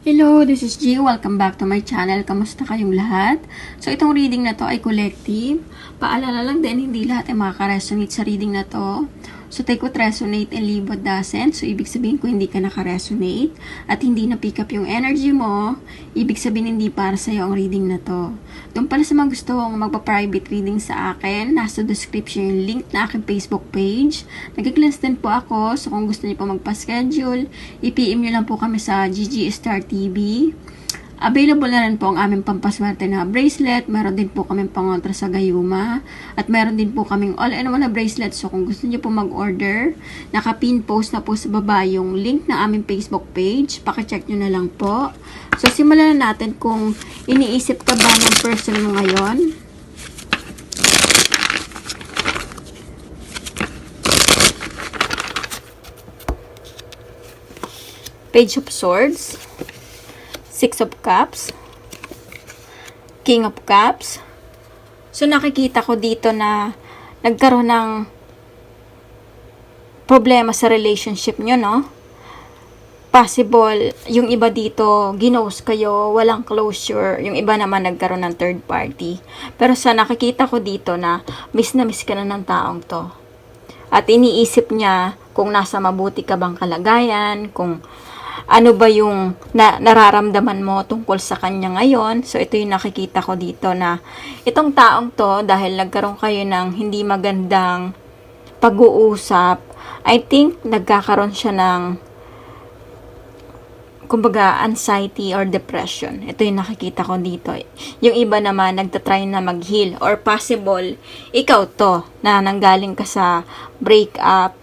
Hello, this is G. Welcome back to my channel. Kamusta kayong lahat? So, itong reading na to ay collective. Paalala lang din, hindi lahat ay makaka-resonate sa reading na to. So, take what resonate and leave what doesn't. So, ibig sabihin kung hindi ka naka-resonate at hindi na-pick up yung energy mo, ibig sabihin hindi para sa'yo ang reading na to. Doon pala sa mga gusto kong magpa-private reading sa akin, nasa description yung link na aking Facebook page. Nag-class din po ako, so kung gusto niyo po magpa-schedule, i-PM nyo lang po kami sa GG Star TV. Available na rin po ang aming pampaswerte na bracelet. Meron din po kaming pangontra sa gayuma. At meron din po kaming all-in-one na bracelet. So kung gusto niyo po mag-order, naka-pin post na po sa baba yung link na aming Facebook page. Paki-check nyo na lang po. So simulan na natin kung iniisip ka ba ng person mo ngayon. Page of Swords, Six of Cups, King of Cups. So, nakikita ko dito na nagkaroon ng problema sa relationship nyo, no? Possible, yung iba dito, ginost kayo, walang closure. Yung iba naman nagkaroon ng third party. Pero sa nakikita ko dito na miss ka na ng taong to. At iniisip niya kung nasa mabuti ka bang kalagayan, kung ano ba yung nararamdaman mo tungkol sa kanya ngayon. So, ito yung nakikita ko dito na itong taong to, dahil nagkaroon kayo ng hindi magandang pag-uusap, I think nagkakaroon siya ng kumbaga anxiety or depression. Ito yung nakikita ko dito. Yung iba naman nagtatry na mag-heal, or possible ikaw to na nanggaling ka sa breakup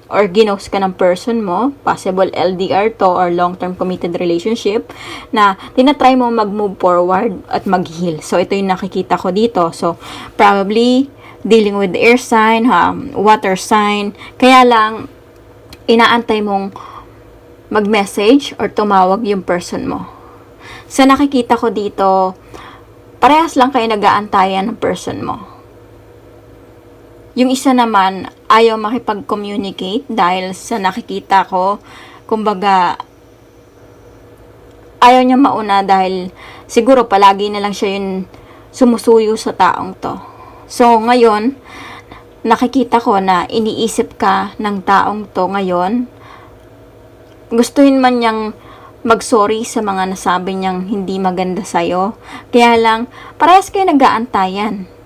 or ginost ka ng person mo, possible LDR to or long-term committed relationship, na tinatry mo mag-move forward at mag-heal. So, ito yung nakikita ko dito. So, probably dealing with air sign, water sign, kaya lang inaantay mong mag-message or tumawag yung person mo. Sa nakikita ko dito, parehas lang kayo nag-aantayan ng person mo. Yung isa naman, ayaw makipag-communicate dahil sa nakikita ko, kumbaga, ayaw niya mauna dahil siguro palagi na lang siya yung sumusuyo sa taong to. So, ngayon, nakikita ko na iniisip ka ng taong to ngayon. Gustuhin man niyang mag-sorry sa mga nasabi niyang hindi maganda sa'yo. Kaya lang, parehas kayo nag-aantayan.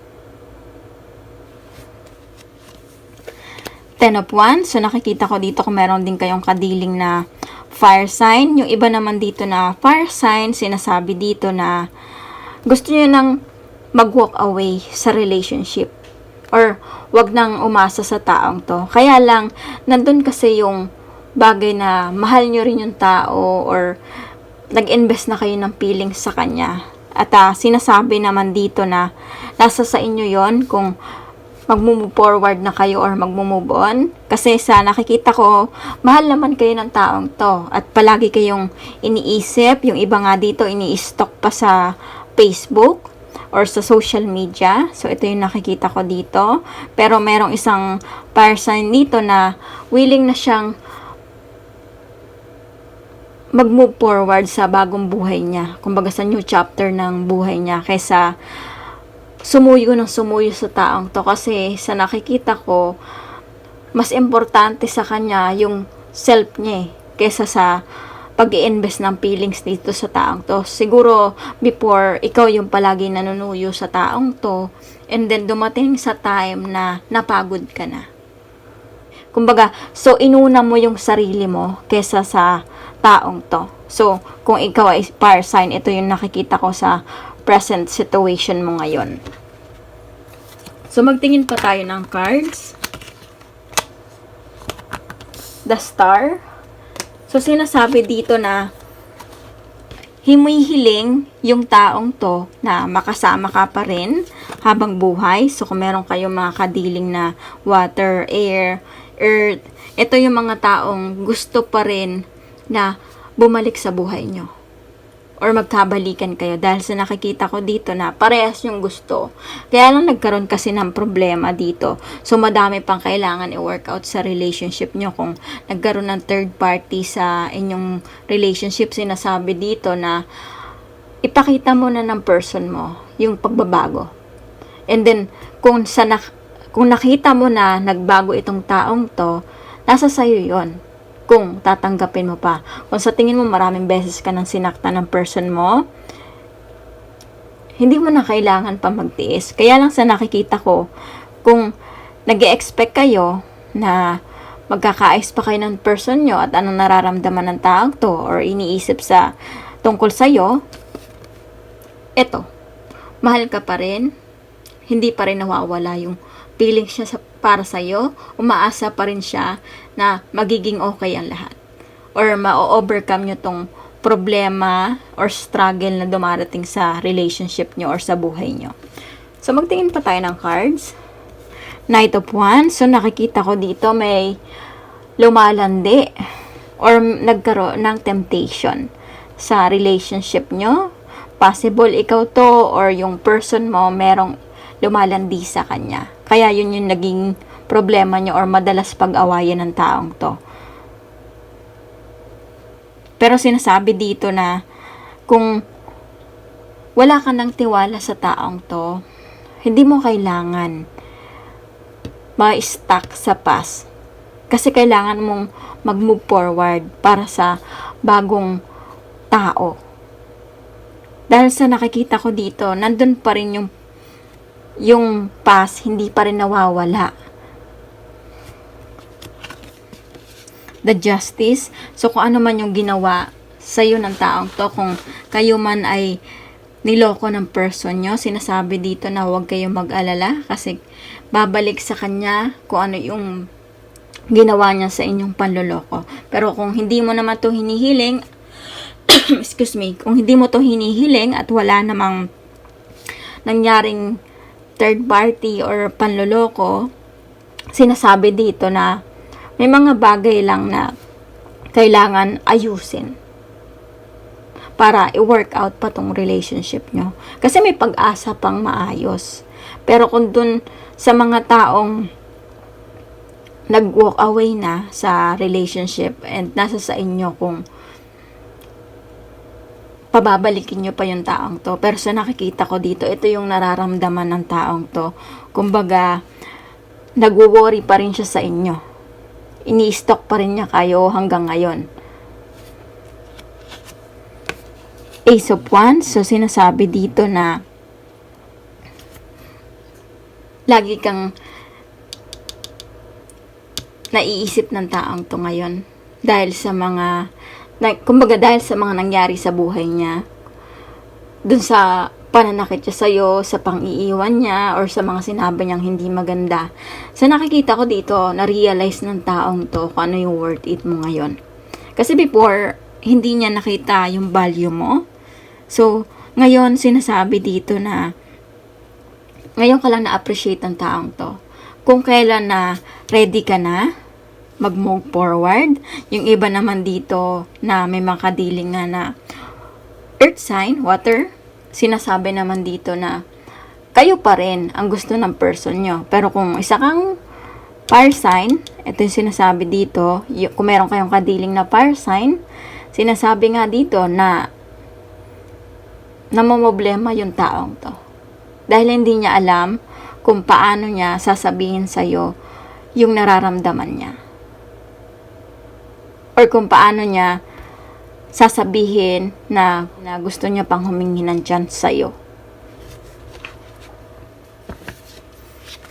Ten of Wands. So, nakikita ko dito kung meron din kayong kadiling na fire sign. Yung iba naman dito na fire sign, sinasabi dito na gusto nyo nang mag-walk away sa relationship. Or, wag nang umasa sa taong to. Kaya lang, nandun kasi yung bagay na mahal nyo rin yung tao or nag-invest na kayo ng feelings sa kanya. At sinasabi naman dito na nasa sa inyo yon kung mag-move forward na kayo or mag-move on. Kasi sa nakikita ko, mahal naman kayo ng taong to. At palagi kayong iniisip. Yung iba nga dito, ini-stalk pa sa Facebook or sa social media. So, ito yung nakikita ko dito. Pero merong isang fire sign dito na willing na siyang mag-move forward sa bagong buhay niya. Kumbaga sa new chapter ng buhay niya. Kaysa sumuyo sa taong to, kasi sa nakikita ko mas importante sa kanya yung self niya kaysa sa pag-i-invest ng feelings dito sa taong to. Siguro before ikaw yung palagi nanunuyo sa taong to, and then dumating sa time na napagod ka na. Kumbaga, so inuna mo yung sarili mo kaysa sa taong to. So, kung ikaw ay fire sign, ito yung nakikita ko sa present situation mo ngayon. So, magtingin pa tayo ng cards. The Star. So, sinasabi dito na humihiling yung taong to na makasama ka pa rin habang buhay. So, kung meron kayong mga kadiling na water, air, earth, ito yung mga taong gusto pa rin na bumalik sa buhay nyo. or magkabalikan kayo dahil sa nakikita ko dito na parehas yung gusto. Kaya lang nagkaroon kasi ng problema dito. So, madami pang kailangan i-work out sa relationship nyo. Kung nagkaroon ng third party sa inyong relationship, sinasabi dito na ipakita mo na ng person mo yung pagbabago. And then, kung nakita mo na nagbago itong taong to, nasa sayo yon kung tatanggapin mo pa. Kung sa tingin mo maraming beses ka nang sinaktan ng person mo, hindi mo na kailangan pa magtiis. Kaya lang sa nakikita ko, kung nag-e-expect kayo na magkakaayos pa kayo ng person nyo at anong nararamdaman ng taong to or iniisip sa tungkol sa'yo, eto, mahal ka pa rin, hindi pa rin nawawala yung feeling siya para sa'yo, umaasa pa rin siya na magiging okay ang lahat. Or ma-overcome nyo tong problema or struggle na dumarating sa relationship nyo or sa buhay nyo. So, magtingin pa tayo ng cards. Knight of Wands. So, nakikita ko dito may lumalandi or nagkaroon ng temptation sa relationship nyo. Possible ikaw to or yung person mo merong lumalandi sa kanya. Kaya yun yung naging problema nyo or madalas pag-awayan ng taong to. Pero sinasabi dito na kung wala ka ng tiwala sa taong to, hindi mo kailangan ma-stuck sa past. Kasi kailangan mong mag-move forward para sa bagong tao. Dahil sa nakikita ko dito, nandun pa rin yung past, hindi pa rin nawawala. The Justice. So, kung ano man yung ginawa sa'yo ng taong to, kung kayo man ay niloko ng person nyo, sinasabi dito na huwag kayong mag-alala kasi babalik sa kanya kung ano yung ginawa niya sa inyong panloloko. Pero kung hindi mo naman to hinihiling, excuse me, kung hindi mo to hinihiling at wala namang nangyaring third party or panloloko, sinasabi dito na may mga bagay lang na kailangan ayusin para i-work out pa tong relationship nyo. Kasi may pag-asa pang maayos. Pero kung dun sa mga taong nag-walk away na sa relationship and nasa sa inyo kung pababalikin nyo pa yung taong to. Pero sa nakikita ko dito, ito yung nararamdaman ng taong to. Kumbaga, nagwo-worry pa rin siya sa inyo. Ini-stalk pa rin niya kayo hanggang ngayon. Ace of Wands. So, sinasabi dito na lagi kang naiisip ng taong to ngayon. Dahil sa mga dahil sa mga nangyari sa buhay niya. Dun sa pananakit niya sa'yo, sa pang-iiwan niya, or sa mga sinabi niyang hindi maganda. Sa nakikita ko dito, na-realize ng taong to kung ano yung worth it mo ngayon. Kasi before, hindi niya nakita yung value mo. So, ngayon, sinasabi dito na ngayon ka lang na-appreciate ng taong to. Kung kailan na ready ka na, mag-move forward. Yung iba naman dito na may mga kadiling na earth sign, water, sinasabi naman dito na kayo pa rin ang gusto ng person nyo. Pero kung isa kang fire sign, ito yung sinasabi dito, kung meron kayong kadiling na fire sign, sinasabi nga dito na namomblema yung taong to. Dahil hindi niya alam kung paano niya sasabihin sa'yo yung nararamdaman niya. Or kung paano niya sasabihin na gusto niya pang humingi ng chance sa'yo.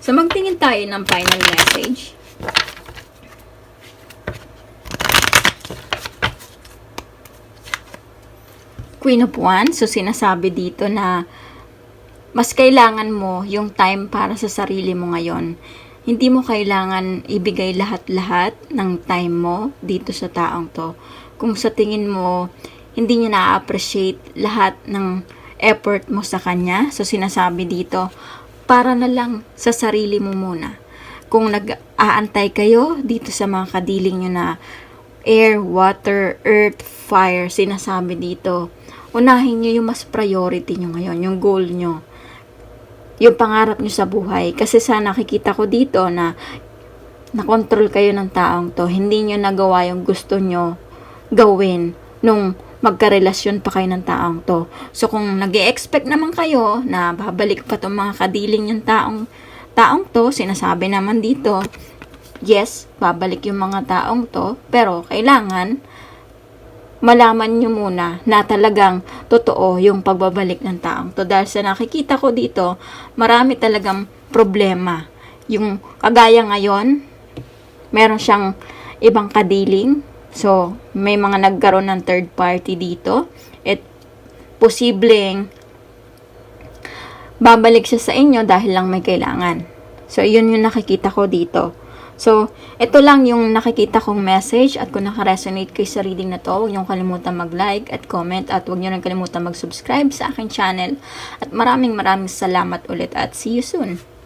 So, magtingin tayo ng final message. Queen of Wands. So, sinasabi dito na mas kailangan mo yung time para sa sarili mo ngayon. Hindi mo kailangan ibigay lahat-lahat ng time mo dito sa taong to. Kung sa tingin mo, hindi niya na-appreciate lahat ng effort mo sa kanya. So, sinasabi dito, para na lang sa sarili mo muna. Kung nag-aantay kayo dito sa mga kadiling nyo na air, water, earth, fire, sinasabi dito, unahin nyo yung mas priority nyo ngayon, yung goal nyo, yung pangarap nyo sa buhay. Kasi sa nakikita ko dito na nakontrol kayo ng taong to, hindi nyo nagawa yung gusto nyo gawin nung magkarelasyon pa kayo ng taong to. So kung nag-e-expect naman kayo na babalik pa tong mga kadiling yung taong to, sinasabi naman dito, yes, babalik yung mga taong to, pero kailangan malaman nyo muna na talagang totoo yung pagbabalik ng taong to. Dahil sa nakikita ko dito, marami talagang problema. Yung kagaya ngayon, meron siyang ibang kadiling. So, may mga nagkaroon ng third party dito. At posibleng babalik siya sa inyo dahil lang may kailangan. So, yun yung nakikita ko dito. So, ito lang yung nakikita kong message at kung naka-resonate kayo sa reading na to, huwag niyong kalimutan mag-like at comment at huwag niyo rin kalimutan mag-subscribe sa aking channel. At maraming salamat ulit at see you soon!